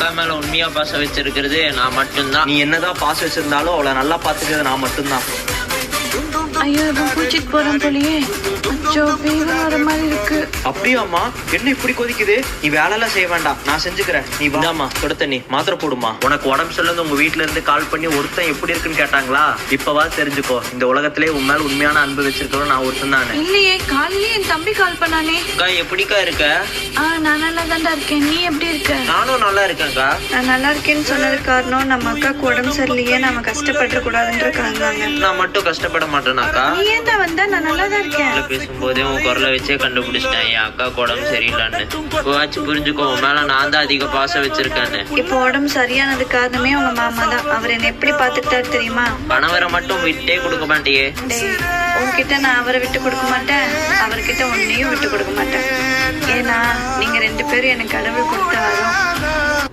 அக்கா மேல உண்மையா பாசம் வச்சிருக்கிறது நான் மட்டும்தான். நீ என்னதான் பாசம் வச்சிருந்தாலும் அவளை நல்லா பாத்துக்கிறது நான் மட்டும்தான். ஐயோ இவன் பூச்சிட்டு போறான் போலியே. அச்சோ ஃபீவர் வர மாதிரி இருக்கு. அப்படியாம்மா? என்ன இப்படி கொதிக்குது? நீ வேலையெல்லாம் செய்ய வேண்டாம், நான் செஞ்சுக்கிறேன். நீ வாமா, கொடுத்த நீ மாத்திரை போடுமா. உனக்கு உடம்பு சொல்லுங்க, உங்க வீட்டுல இருந்து கால் பண்ணி ஒருத்தன் எப்படி இருக்குன்னு கேட்டாங்களா? இப்பவா தெரிஞ்சுக்கோ, இந்த உலகத்திலே உன் மேல உண்மையான அன்பு வச்சிருக்கோம் நான் ஒருத்தன் தானே. இல்லையே, காலையிலே என் தம்பி கால் பண்ணானே. அக்கா எப்படிக்கா இருக்க? நான் நல்லா தான்டா இருக்கேன். நீ எப்படி இருக்க? நானும் நல்லா இருக்கேன்க்கா. நான் நல்லா இருக்கேன்னு சொன்னது காரணம் நம்ம அக்காக்கு உடம்பு சரியில்லையே, நம்ம கஷ்டப்பட கூடாதுன்ற காரணம். நான் மட்டும் கஷ்டப்பட மாட்டேனாக்கா? நீ ஏன்டா வந்தா? நான் நல்லா தான் இருக்கேன். பேசும்போதே உன் குரலை வச்சே கண்டுபிடிச்சிட்டேன் என் அக்கா உடம்பு சரியில்லைன்னு. இப்போவாச்சும் புரிஞ்சுக்கோ, உன் மேல நான் தான் அதிக பாசம் வச்சிருக்கேன்னு. இப்போ உடம்பு சரியானது காரணமே உங்க மாமா தான். அவர் என்ன எப்படி பாத்துக்கிட்டாரு தெரியுமா? கணவரை மட்டும் விட்டே கொடுக்க மாட்டியே. உன்கிட்ட நான் அவரை விட்டு கொடுக்க மாட்டேன், அவர்கிட்ட உன்னையும் விட்டு கொடுக்க மாட்டேன். ஏன்னா நீங்க 2 பேரும் எனக்கு கடவுள் கொடுத்த வரோம்.